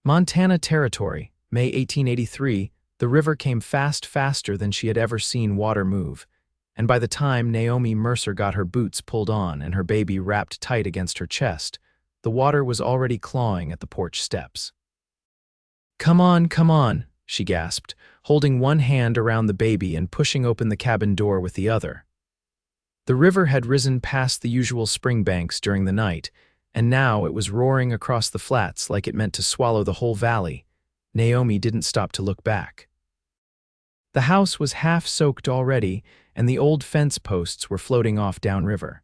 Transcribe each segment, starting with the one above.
Montana Territory, May 1883, the river came faster than she had ever seen water move, and by the time Naomi Mercer got her boots pulled on and her baby wrapped tight against her chest, the water was already clawing at the porch steps. Come on," she gasped, holding one hand around the baby and pushing open the cabin door with the other. The river had risen past the usual spring banks during the night, and now it was roaring across the flats like it meant to swallow the whole valley. Naomi didn't stop to look back. The house was half soaked already, and the old fence posts were floating off downriver.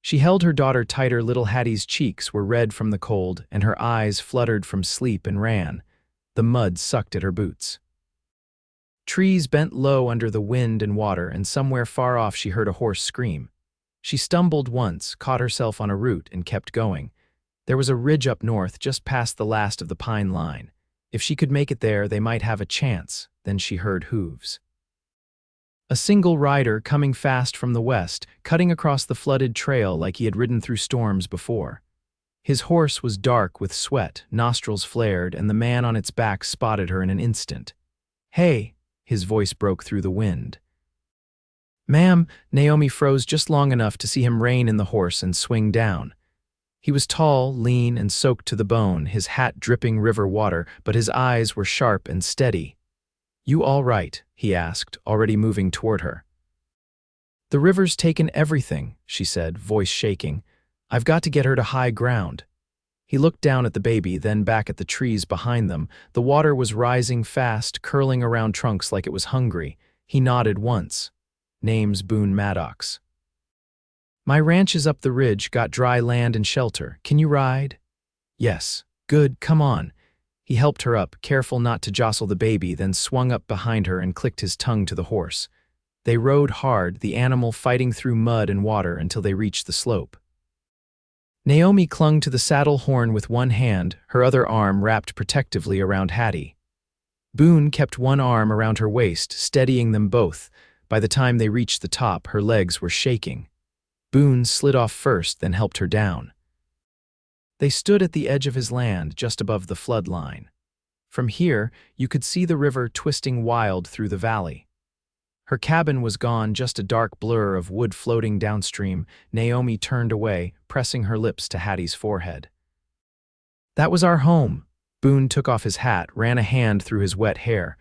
She held her daughter tighter. Little Hattie's cheeks were red from the cold, and her eyes fluttered from sleep and ran. The mud sucked at her boots. Trees bent low under the wind and water, and somewhere far off she heard a hoarse scream. She stumbled once, caught herself on a root, and kept going. There was a ridge up north, just past the last of the pine line. If she could make it there, they might have a chance. Then she heard hooves. A single rider coming fast from the west, cutting across the flooded trail like he had ridden through storms before. His horse was dark with sweat, nostrils flared, and the man on its back spotted her in an instant. "Hey!" His voice broke through the wind. "Ma'am," Naomi froze just long enough to see him rein in the horse and swing down. He was tall, lean, and soaked to the bone, his hat dripping river water, but his eyes were sharp and steady. "You all right?" he asked, already moving toward her. "The river's taken everything," she said, voice shaking. "I've got to get her to high ground." He looked down at the baby, then back at the trees behind them. The water was rising fast, curling around trunks like it was hungry. He nodded once. "Name's Boone Maddox. My ranch is up the ridge, got dry land and shelter. Can you ride?" "Yes." "Good, come on." He helped her up, careful not to jostle the baby, then swung up behind her and clicked his tongue to the horse. They rode hard, the animal fighting through mud and water until they reached the slope. Naomi clung to the saddle horn with one hand, her other arm wrapped protectively around Hattie. Boone kept one arm around her waist, steadying them both. By the time they reached the top, her legs were shaking. Boone slid off first, then helped her down. They stood at the edge of his land, just above the flood line. From here, you could see the river twisting wild through the valley. Her cabin was gone, just a dark blur of wood floating downstream. Naomi turned away, pressing her lips to Hattie's forehead. "That was our home." Boone took off his hat, ran a hand through his wet hair.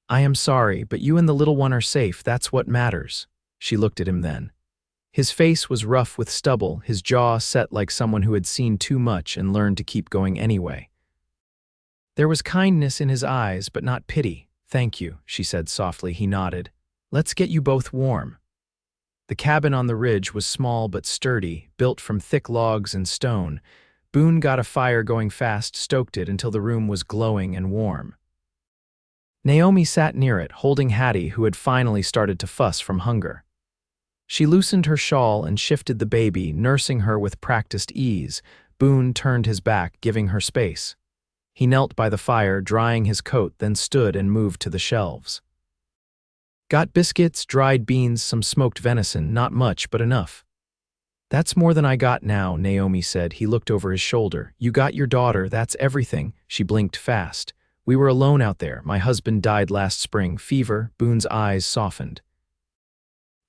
"I am sorry, but you and the little one are safe. That's what matters." She looked at him then. His face was rough with stubble, his jaw set like someone who had seen too much and learned to keep going anyway. There was kindness in his eyes, but not pity. "Thank you," she said softly. He nodded. "Let's get you both warm." The cabin on the ridge was small but sturdy, built from thick logs and stone. Boone got a fire going fast, stoked it until the room was glowing and warm. Naomi sat near it, holding Hattie, who had finally started to fuss from hunger. She loosened her shawl and shifted the baby, nursing her with practiced ease. Boone turned his back, giving her space. He knelt by the fire, drying his coat, then stood and moved to the shelves. "Got biscuits, dried beans, some smoked venison, not much, but enough." "That's more than I got now," Naomi said. He looked over his shoulder. "You got your daughter, that's everything." She blinked fast. "We were alone out there. My husband died last spring. Fever." Boone's eyes softened.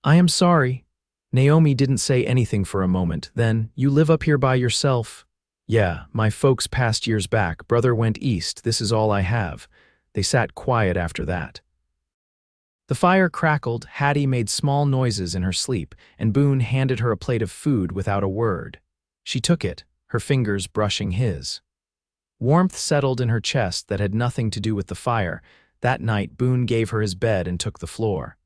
"I am sorry." Naomi didn't say anything for a moment. Then, "You live up here by yourself?" "Yeah, my folks passed years back. Brother went east. This is all I have." They sat quiet after that. The fire crackled, Hattie made small noises in her sleep, and Boone handed her a plate of food without a word. She took it, her fingers brushing his. Warmth settled in her chest that had nothing to do with the fire. That night, Boone gave her his bed and took the floor.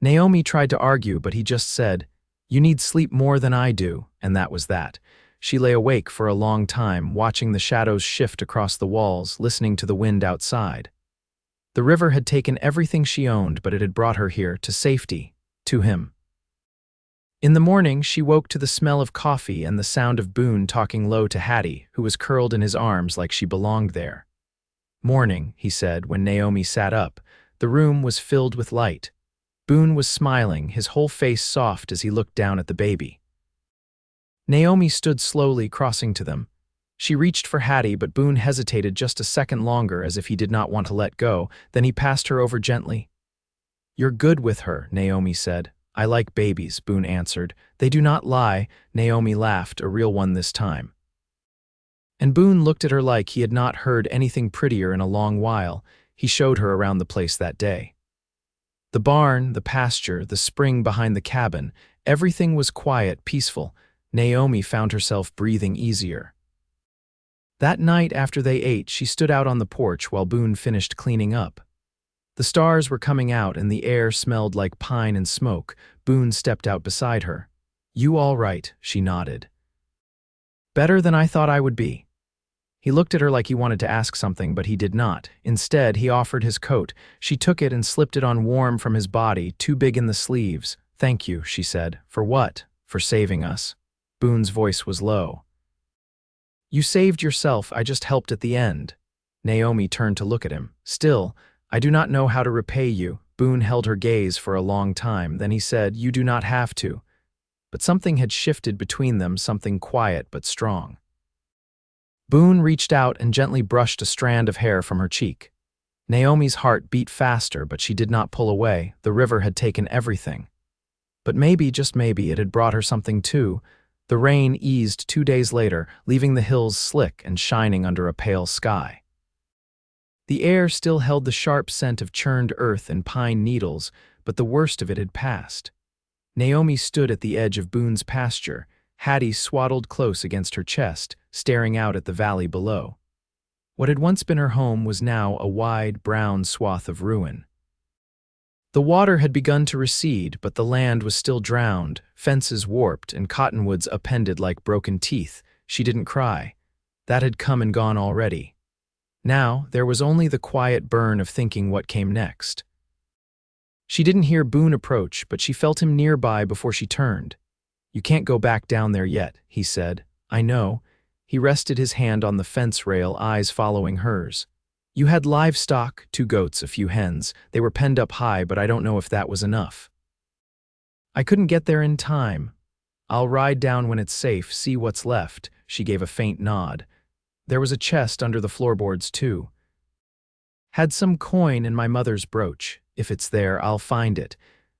Naomi tried to argue, but he just said, "You need sleep more than I do," and that was that. She lay awake for a long time, watching the shadows shift across the walls, listening to the wind outside. The river had taken everything she owned, but it had brought her here, to safety, to him. In the morning, she woke to the smell of coffee and the sound of Boone talking low to Hattie, who was curled in his arms like she belonged there. "Morning," he said when Naomi sat up. The room was filled with light. Boone was smiling, his whole face soft as he looked down at the baby. Naomi stood slowly, crossing to them. She reached for Hattie, but Boone hesitated just a second longer as if he did not want to let go. Then he passed her over gently. "You're good with her," Naomi said. "I like babies," Boone answered. "They do not lie." Naomi laughed, a real one this time. And Boone looked at her like he had not heard anything prettier in a long while. He showed her around the place that day. The barn, the pasture, the spring behind the cabin, everything was quiet, peaceful. Naomi found herself breathing easier. That night after they ate, she stood out on the porch while Boone finished cleaning up. The stars were coming out and the air smelled like pine and smoke. Boone stepped out beside her. "You all right?" she nodded. "Better than I thought I would be." He looked at her like he wanted to ask something, but he did not. Instead, he offered his coat. She took it and slipped it on warm from his body, too big in the sleeves. "Thank you," she said. "For what?" "For saving us." Boone's voice was low. "You saved yourself, I just helped at the end." Naomi turned to look at him. "Still, I do not know how to repay you." Boone held her gaze for a long time, then he said, "You do not have to." But something had shifted between them, something quiet but strong. Boone reached out and gently brushed a strand of hair from her cheek. Naomi's heart beat faster, but she did not pull away. The river had taken everything. But maybe, just maybe, it had brought her something too. The rain eased 2 days later, leaving the hills slick and shining under a pale sky. The air still held the sharp scent of churned earth and pine needles, but the worst of it had passed. Naomi stood at the edge of Boone's pasture, Hattie swaddled close against her chest, staring out at the valley below. What had once been her home was now a wide, brown swath of ruin. The water had begun to recede, but the land was still drowned, fences warped, and cottonwoods upended like broken teeth. She didn't cry. That had come and gone already. Now, there was only the quiet burn of thinking what came next. She didn't hear Boone approach, but she felt him nearby before she turned. "You can't go back down there yet," he said. "I know." He rested his hand on the fence rail, eyes following hers. "You had livestock, 2 goats, a few hens. They were penned up high, but I don't know if that was enough." "I couldn't get there in time. I'll ride down when it's safe, see what's left." She gave a faint nod. "There was a chest under the floorboards, too. Had some coin in my mother's brooch. If it's there, I'll find it."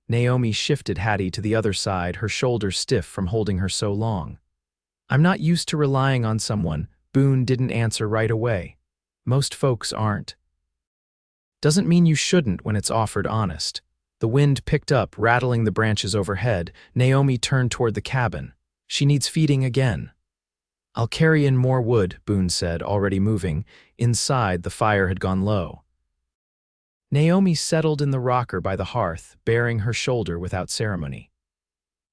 Naomi shifted Hattie to the other side, her shoulders stiff from holding her so long. "I'm not used to relying on someone." Boone didn't answer right away. "Most folks aren't." "Doesn't mean you shouldn't when it's offered honest." The wind picked up, rattling the branches overhead. Naomi turned toward the cabin. "She needs feeding again." "I'll carry in more wood," Boone said, already moving. Inside, the fire had gone low. Naomi settled in the rocker by the hearth, baring her shoulder without ceremony.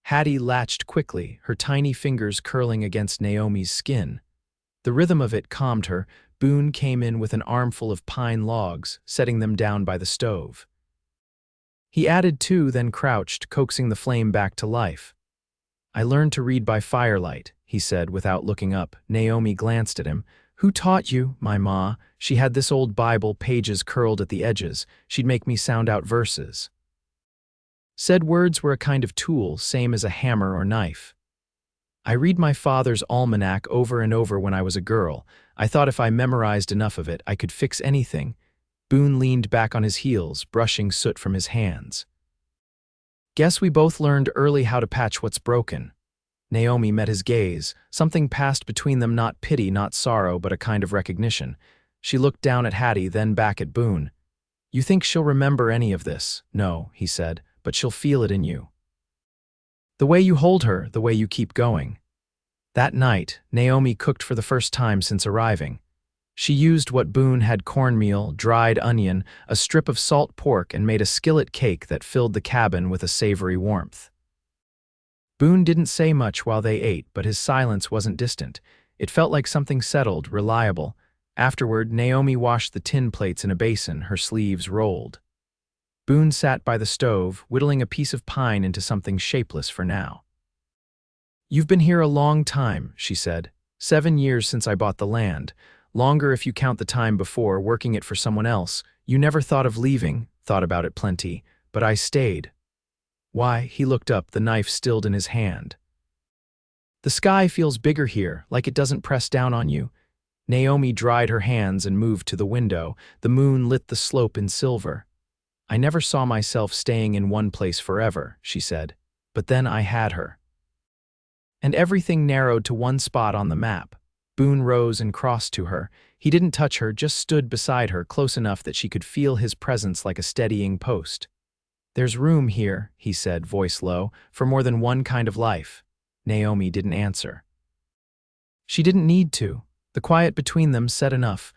Hattie latched quickly, her tiny fingers curling against Naomi's skin. The rhythm of it calmed her. Boone came in with an armful of pine logs, setting them down by the stove. He added 2, then crouched, coaxing the flame back to life. "I learned to read by firelight," he said without looking up. Naomi glanced at him. "Who taught you?" "My ma. She had this old Bible, pages curled at the edges. She'd make me sound out verses." Said words were a kind of tool, same as a hammer or knife. "I read my father's almanac over and over when I was a girl. I thought if I memorized enough of it, I could fix anything." Boone leaned back on his heels, brushing soot from his hands. "Guess we both learned early how to patch what's broken." Naomi met his gaze. Something passed between them, not pity, not sorrow, but a kind of recognition. She looked down at Hattie, then back at Boone. "You think she'll remember any of this?" "No," he said, "but she'll feel it in you. The way you hold her, the way you keep going." That night, Naomi cooked for the first time since arriving. She used what Boone had: cornmeal, dried onion, a strip of salt pork, and made a skillet cake that filled the cabin with a savory warmth. Boone didn't say much while they ate, but his silence wasn't distant. It felt like something settled, reliable. Afterward, Naomi washed the tin plates in a basin, her sleeves rolled. Boone sat by the stove, whittling a piece of pine into something shapeless for now. "You've been here a long time," she said. 7 years since I bought the land. Longer if you count the time before, working it for someone else. You never thought of leaving." "Thought about it plenty, but I stayed." "Why?" He looked up, the knife stilled in his hand. "The sky feels bigger here, like it doesn't press down on you." Naomi dried her hands and moved to the window. The moon lit the slope in silver. "I never saw myself staying in one place forever," she said. "But then I had her." And everything narrowed to one spot on the map. Boone rose and crossed to her. He didn't touch her, just stood beside her, close enough that she could feel his presence like a steadying post. "There's room here," he said, voice low, "for more than one kind of life." Naomi didn't answer. She didn't need to. The quiet between them said enough.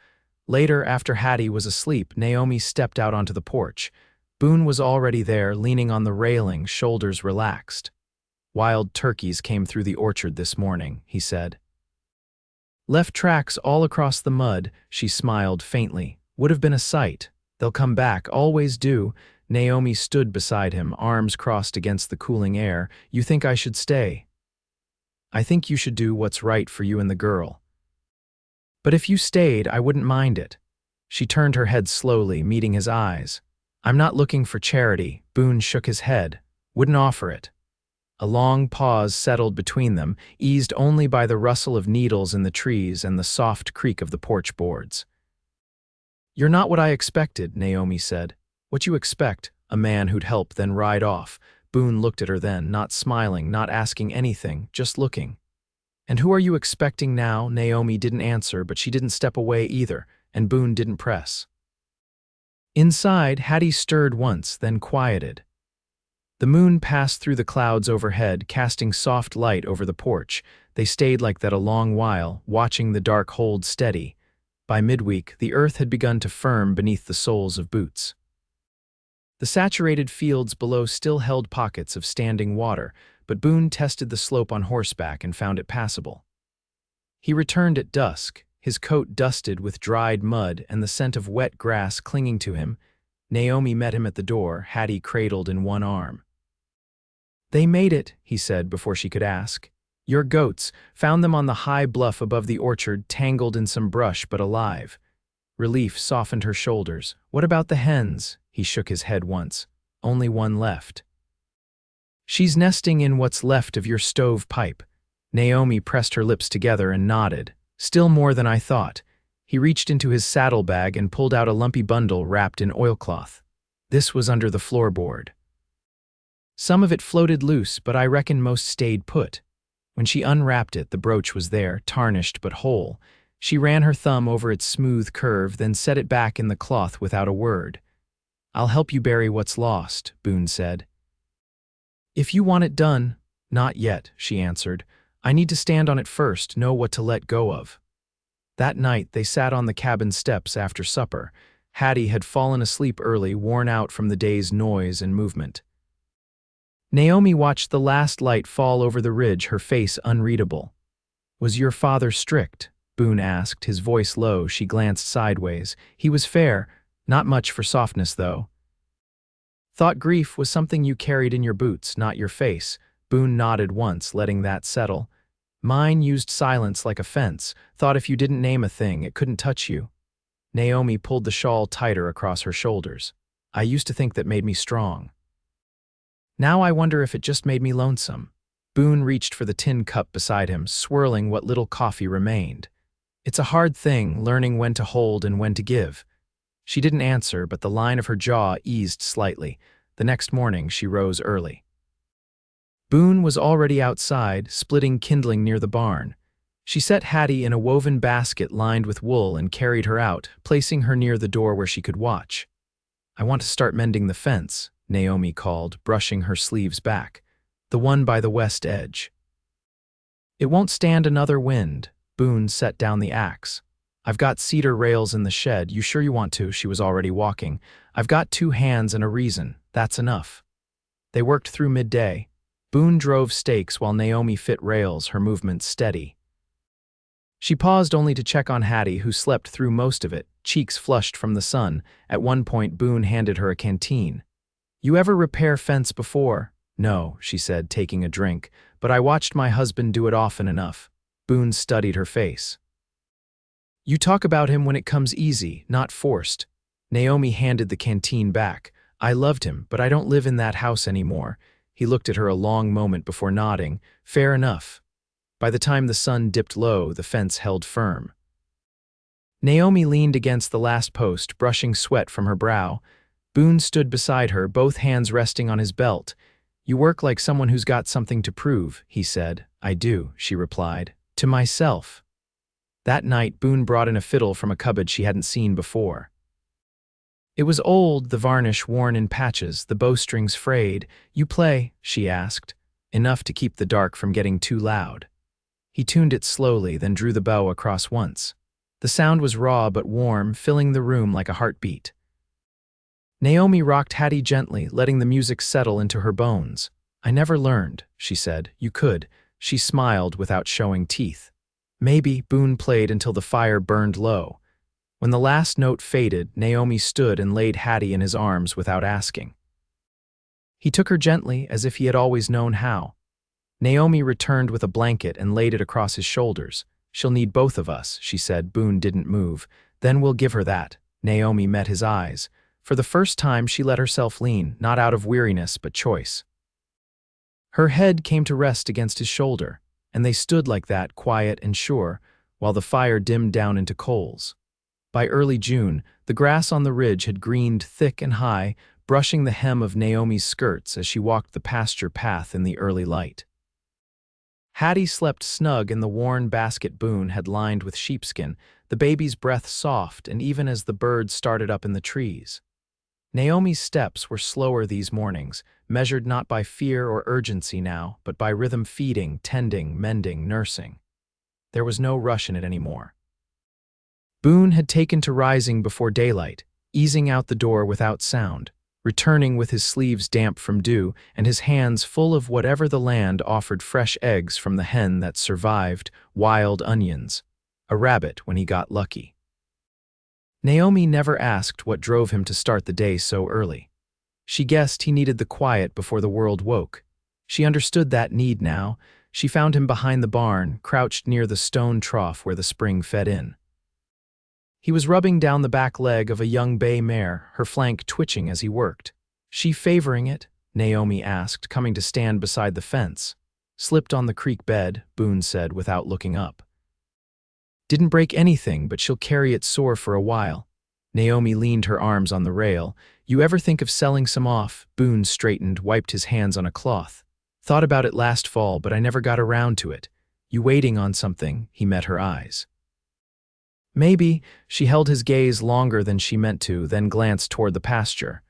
Later, after Hattie was asleep, Naomi stepped out onto the porch. Boone was already there, leaning on the railing, shoulders relaxed. "Wild turkeys came through the orchard this morning," he said. "Left tracks all across the mud," she smiled faintly. "Would have been a sight. They'll come back, always do." Naomi stood beside him, arms crossed against the cooling air. "You think I should stay?" "I think you should do what's right for you and the girl." "But if you stayed, I wouldn't mind it." She turned her head slowly, meeting his eyes. "I'm not looking for charity." Boone shook his head. "Wouldn't offer it." A long pause settled between them, eased only by the rustle of needles in the trees and the soft creak of the porch boards. "You're not what I expected," Naomi said. "What you expect, a man who'd help then ride off." Boone looked at her then, not smiling, not asking anything, just looking. "And who are you expecting now?" Naomi didn't answer, but she didn't step away either, and Boone didn't press. Inside, Hattie stirred once, then quieted. The moon passed through the clouds overhead, casting soft light over the porch. They stayed like that a long while, watching the dark hold steady. By midweek, the earth had begun to firm beneath the soles of boots. The saturated fields below still held pockets of standing water, but Boone tested the slope on horseback and found it passable. He returned at dusk, his coat dusted with dried mud and the scent of wet grass clinging to him. Naomi met him at the door, Hattie cradled in one arm. "They made it," he said before she could ask. "Your goats, found them on the high bluff above the orchard, tangled in some brush but alive." Relief softened her shoulders. "What about the hens?" He shook his head once. "Only one left." "She's nesting in what's left of your stove pipe." Naomi pressed her lips together and nodded. "Still more than I thought." He reached into his saddlebag and pulled out a lumpy bundle wrapped in oilcloth. This was under the floorboard. "Some of it floated loose, but I reckon most stayed put." When she unwrapped it, the brooch was there, tarnished but whole. She ran her thumb over its smooth curve, then set it back in the cloth without a word. "I'll help you bury what's lost," Boone said. "If you want it done." "Not yet," she answered. "I need to stand on it first, know what to let go of." That night, they sat on the cabin steps after supper. Hattie had fallen asleep early, worn out from the day's noise and movement. Naomi watched the last light fall over the ridge, her face unreadable. "Was your father strict?" Boone asked, his voice low. She glanced sideways. "He was fair, not much for softness, though." "Thought grief was something you carried in your boots, not your face." Boone nodded once, letting that settle. "Mine used silence like a fence, thought if you didn't name a thing, it couldn't touch you." Naomi pulled the shawl tighter across her shoulders. "I used to think that made me strong. Now I wonder if it just made me lonesome." Boone reached for the tin cup beside him, swirling what little coffee remained. "It's a hard thing, learning when to hold and when to give." She didn't answer, but the line of her jaw eased slightly. The next morning, she rose early. Boone was already outside, splitting kindling near the barn. She set Hattie in a woven basket lined with wool and carried her out, placing her near the door where she could watch. "I want to start mending the fence," Naomi called, brushing her sleeves back. "The one by the west edge." "It won't stand another wind." Boone set down the axe. "I've got cedar rails in the shed. You sure you want to?" She was already walking. "I've got 2 hands and a reason. That's enough." They worked through midday. Boone drove stakes while Naomi fit rails, her movements steady. She paused only to check on Hattie, who slept through most of it, cheeks flushed from the sun. At one point, Boone handed her a canteen. "You ever repair fence before?" "No," she said, taking a drink, "but I watched my husband do it often enough." Boone studied her face. "You talk about him when it comes easy, not forced." Naomi handed the canteen back. "I loved him, but I don't live in that house anymore." He looked at her a long moment before nodding. "Fair enough." By the time the sun dipped low, the fence held firm. Naomi leaned against the last post, brushing sweat from her brow. Boone stood beside her, both hands resting on his belt. "You work like someone who's got something to prove," he said. "I do," she replied. "To myself." That night, Boone brought in a fiddle from a cupboard she hadn't seen before. It was old, the varnish worn in patches, the bowstrings frayed. "You play?" she asked, enough to keep the dark from getting too loud. He tuned it slowly, then drew the bow across once. The sound was raw but warm, filling the room like a heartbeat. Naomi rocked Hattie gently, letting the music settle into her bones. "I never learned," she said. "You could." She smiled without showing teeth. "Maybe." Boone played until the fire burned low. When the last note faded, Naomi stood and laid Hattie in his arms without asking. He took her gently, as if he had always known how. Naomi returned with a blanket and laid it across his shoulders. "She'll need both of us," she said. Boone didn't move. "Then we'll give her that." Naomi met his eyes. For the first time, she let herself lean, not out of weariness but choice. Her head came to rest against his shoulder, and they stood like that, quiet and sure, while the fire dimmed down into coals. By early June, the grass on the ridge had greened thick and high, brushing the hem of Naomi's skirts as she walked the pasture path in the early light. Hattie slept snug in the worn basket Boone had lined with sheepskin, the baby's breath soft and even as the birds started up in the trees. Naomi's steps were slower these mornings, measured not by fear or urgency now, but by rhythm: feeding, tending, mending, nursing. There was no rush in it anymore. Boone had taken to rising before daylight, easing out the door without sound, returning with his sleeves damp from dew and his hands full of whatever the land offered: fresh eggs from the hen that survived, wild onions, a rabbit when he got lucky. Naomi never asked what drove him to start the day so early. She guessed he needed the quiet before the world woke. She understood that need now. She found him behind the barn, crouched near the stone trough where the spring fed in. He was rubbing down the back leg of a young bay mare, her flank twitching as he worked. "She favoring it?" Naomi asked, coming to stand beside the fence. "Slipped on the creek bed," Boone said without looking up. "Didn't break anything, but she'll carry it sore for a while." Naomi leaned her arms on the rail. "You ever think of selling some off?" Boone straightened, wiped his hands on a cloth. "Thought about it last fall, but I never got around to it." "You waiting on something?" He met her eyes. "Maybe." She held his gaze longer than she meant to, then glanced toward the pasture.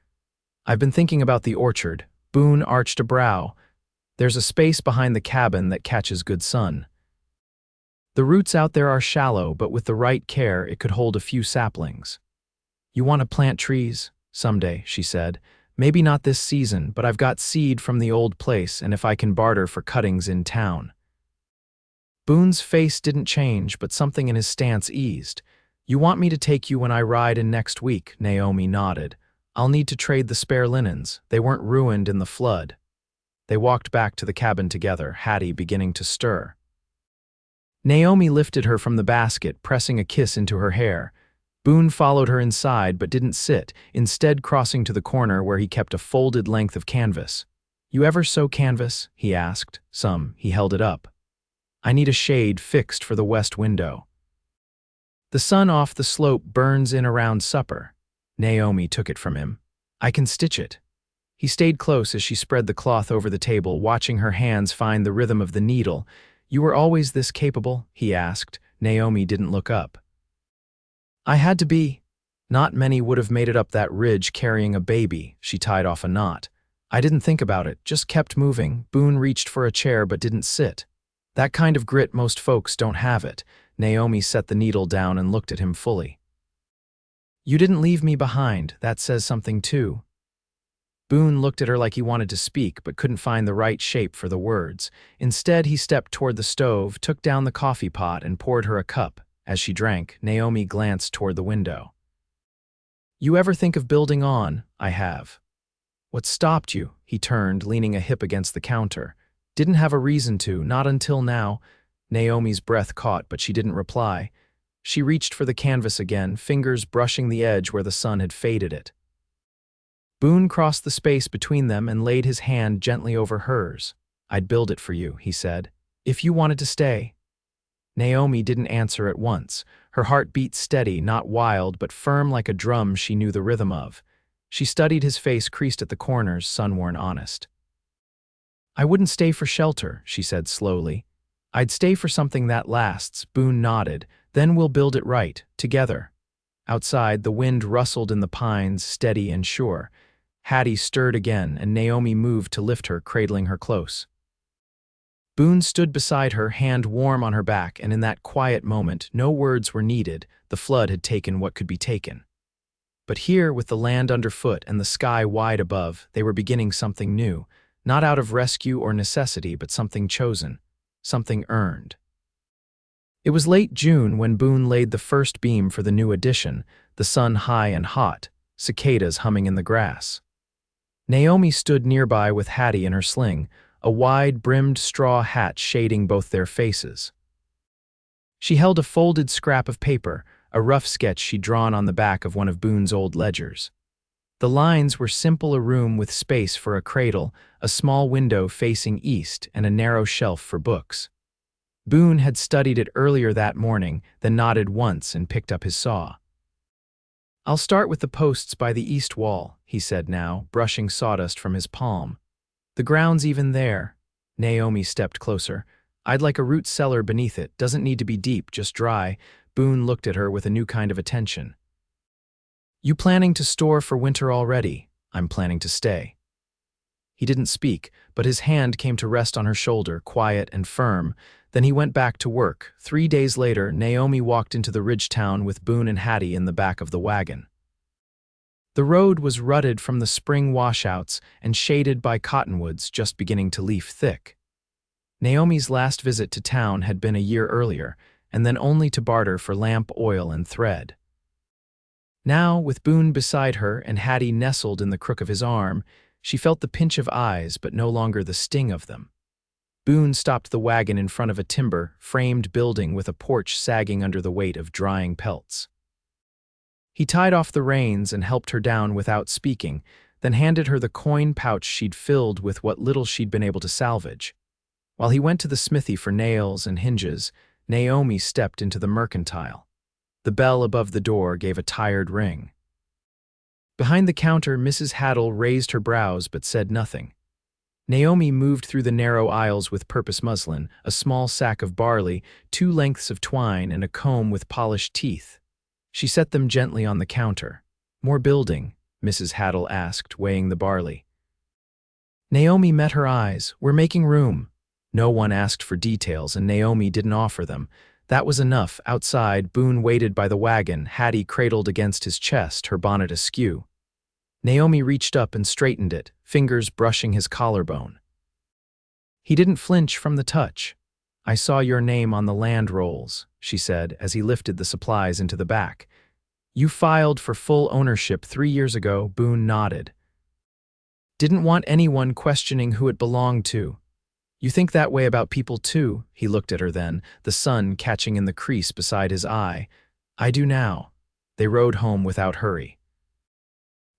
"I've been thinking about the orchard." Boone arched a brow. "There's a space behind the cabin that catches good sun. The roots out there are shallow, but with the right care, it could hold a few saplings." "You want to plant trees?" "Someday," she said. "Maybe not this season, but I've got seed from the old place, and if I can barter for cuttings in town." Boone's face didn't change, but something in his stance eased. "You want me to take you when I ride in next week?" Naomi nodded. "I'll need to trade the spare linens. They weren't ruined in the flood." They walked back to the cabin together, Hattie beginning to stir. Naomi lifted her from the basket, pressing a kiss into her hair. Boone followed her inside but didn't sit, instead crossing to the corner where he kept a folded length of canvas. "You ever sew canvas?" he asked. "Some." He held it up. "I need a shade fixed for the west window. The sun off the slope burns in around supper." Naomi took it from him. "I can stitch it." He stayed close as she spread the cloth over the table, watching her hands find the rhythm of the needle. "You were always this capable?" he asked. Naomi didn't look up. "I had to be. Not many would have made it up that ridge carrying a baby." She tied off a knot. "I didn't think about it, just kept moving." Boone reached for a chair but didn't sit. "That kind of grit, most folks don't have it." Naomi set the needle down and looked at him fully. "You didn't leave me behind. That says something too." Boone looked at her like he wanted to speak but couldn't find the right shape for the words. Instead, he stepped toward the stove, took down the coffee pot, and poured her a cup. As she drank, Naomi glanced toward the window. "You ever think of building on?" "I have." "What stopped you?" He turned, leaning a hip against the counter. "Didn't have a reason to, not until now." Naomi's breath caught, but she didn't reply. She reached for the canvas again, fingers brushing the edge where the sun had faded it. Boone crossed the space between them and laid his hand gently over hers. "I'd build it for you," he said, "if you wanted to stay." Naomi didn't answer at once. Her heart beat steady, not wild, but firm like a drum she knew the rhythm of. She studied his face creased at the corners, sun-worn honest. "I wouldn't stay for shelter," she said slowly. "I'd stay for something that lasts." Boone nodded. "Then we'll build it right, together." Outside, the wind rustled in the pines, steady and sure. Hattie stirred again, and Naomi moved to lift her, cradling her close. Boone stood beside her, hand warm on her back, and in that quiet moment, no words were needed. The flood had taken what could be taken. But here, with the land underfoot and the sky wide above, they were beginning something new, not out of rescue or necessity, but something chosen, something earned. It was late June when Boone laid the first beam for the new addition, the sun high and hot, cicadas humming in the grass. Naomi stood nearby with Hattie in her sling, a wide-brimmed straw hat shading both their faces. She held a folded scrap of paper, a rough sketch she'd drawn on the back of one of Boone's old ledgers. The lines were simple: a room with space for a cradle, a small window facing east, and a narrow shelf for books. Boone had studied it earlier that morning, then nodded once and picked up his saw. "I'll start with the posts by the east wall," he said now, brushing sawdust from his palm. "The ground's even there." Naomi stepped closer. "I'd like a root cellar beneath it. Doesn't need to be deep, just dry." Boone looked at her with a new kind of attention. "You planning to store for winter already?" "I'm planning to stay." He didn't speak, but his hand came to rest on her shoulder, quiet and firm. Then he went back to work. 3 days later, Naomi walked into the ridge town with Boone and Hattie in the back of the wagon. The road was rutted from the spring washouts and shaded by cottonwoods just beginning to leaf thick. Naomi's last visit to town had been a year earlier, and then only to barter for lamp oil and thread. Now, with Boone beside her and Hattie nestled in the crook of his arm, she felt the pinch of eyes but no longer the sting of them. Boone stopped the wagon in front of a timber-framed building with a porch sagging under the weight of drying pelts. He tied off the reins and helped her down without speaking, then handed her the coin pouch she'd filled with what little she'd been able to salvage. While he went to the smithy for nails and hinges, Naomi stepped into the mercantile. The bell above the door gave a tired ring. Behind the counter, Mrs. Haddle raised her brows but said nothing. Naomi moved through the narrow aisles with purpose muslin, a small sack of barley, 2 lengths of twine, and a comb with polished teeth. She set them gently on the counter. "More building?" Mrs. Haddle asked, weighing the barley. Naomi met her eyes. "We're making room." No one asked for details, and Naomi didn't offer them. That was enough. Outside, Boone waited by the wagon, Hattie cradled against his chest, her bonnet askew. Naomi reached up and straightened it, fingers brushing his collarbone. He didn't flinch from the touch. "I saw your name on the land rolls," she said as he lifted the supplies into the back. "You filed for full ownership 3 years ago." Boone nodded. "Didn't want anyone questioning who it belonged to." "You think that way about people too?" He looked at her then, the sun catching in the crease beside his eye. "I do now." They rode home without hurry.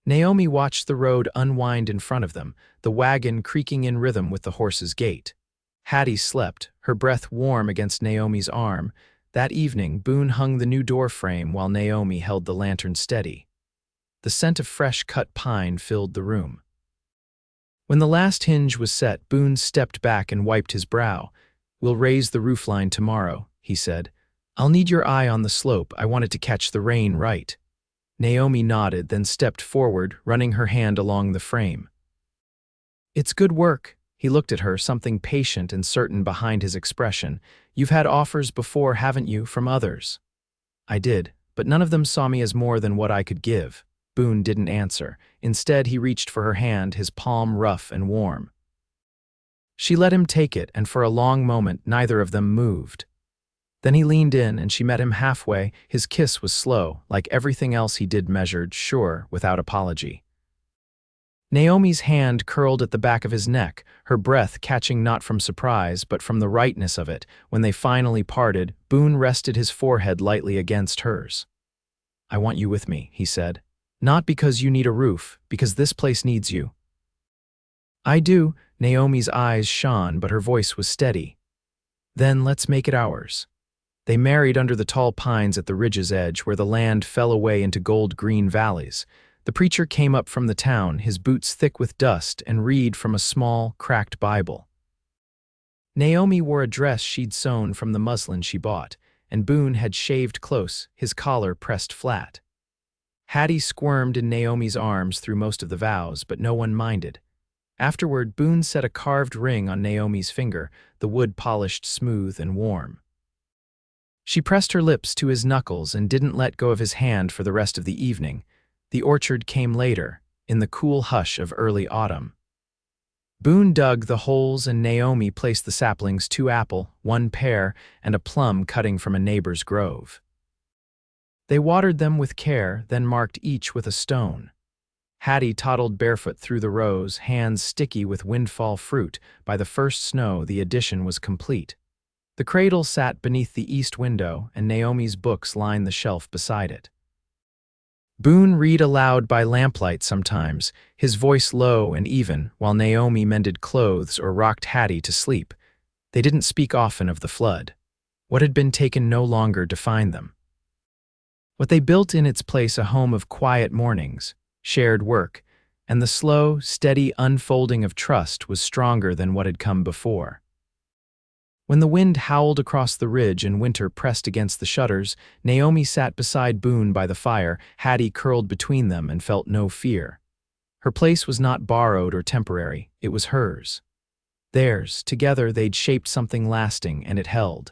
Naomi watched the road unwind in front of them, the wagon creaking in rhythm with the horse's gait. Hattie slept, her breath warm against Naomi's arm. That evening, Boone hung the new door frame while Naomi held the lantern steady. The scent of fresh cut pine filled the room. When the last hinge was set, Boone stepped back and wiped his brow. "We'll raise the roofline tomorrow," he said. "I'll need your eye on the slope. I want it to catch the rain right." Naomi nodded, then stepped forward, running her hand along the frame. "It's good work." He looked at her, something patient and certain behind his expression. "You've had offers before, haven't you, from others?" "I did, but none of them saw me as more than what I could give." Boone didn't answer. Instead, he reached for her hand, his palm rough and warm. She let him take it, and for a long moment, neither of them moved. Then he leaned in, and she met him halfway. His kiss was slow, like everything else he did, measured, sure, without apology. Naomi's hand curled at the back of his neck, her breath catching not from surprise, but from the rightness of it. When they finally parted, Boone rested his forehead lightly against hers. "I want you with me," he said. "Not because you need a roof, because this place needs you." "I do." Naomi's eyes shone, but her voice was steady. "Then let's make it ours." They married under the tall pines at the ridge's edge where the land fell away into gold-green valleys. The preacher came up from the town, his boots thick with dust, and read from a small, cracked Bible. Naomi wore a dress she'd sewn from the muslin she bought, and Boone had shaved close, his collar pressed flat. Hattie squirmed in Naomi's arms through most of the vows, but no one minded. Afterward, Boone set a carved ring on Naomi's finger, the wood polished smooth and warm. She pressed her lips to his knuckles and didn't let go of his hand for the rest of the evening. The orchard came later, in the cool hush of early autumn. Boone dug the holes and Naomi placed the saplings 2 apple, 1 pear, and a plum cutting from a neighbor's grove. They watered them with care, then marked each with a stone. Hattie toddled barefoot through the rows, hands sticky with windfall fruit. By the first snow, the addition was complete. The cradle sat beneath the east window, and Naomi's books lined the shelf beside it. Boone read aloud by lamplight sometimes, his voice low and even, while Naomi mended clothes or rocked Hattie to sleep. They didn't speak often of the flood. What had been taken no longer defined them. What they built in its place a home of quiet mornings, shared work, and the slow, steady unfolding of trust was stronger than what had come before. When the wind howled across the ridge and winter pressed against the shutters, Naomi sat beside Boone by the fire, Hattie curled between them and felt no fear. Her place was not borrowed or temporary, it was hers. Theirs, together they'd shaped something lasting, and it held.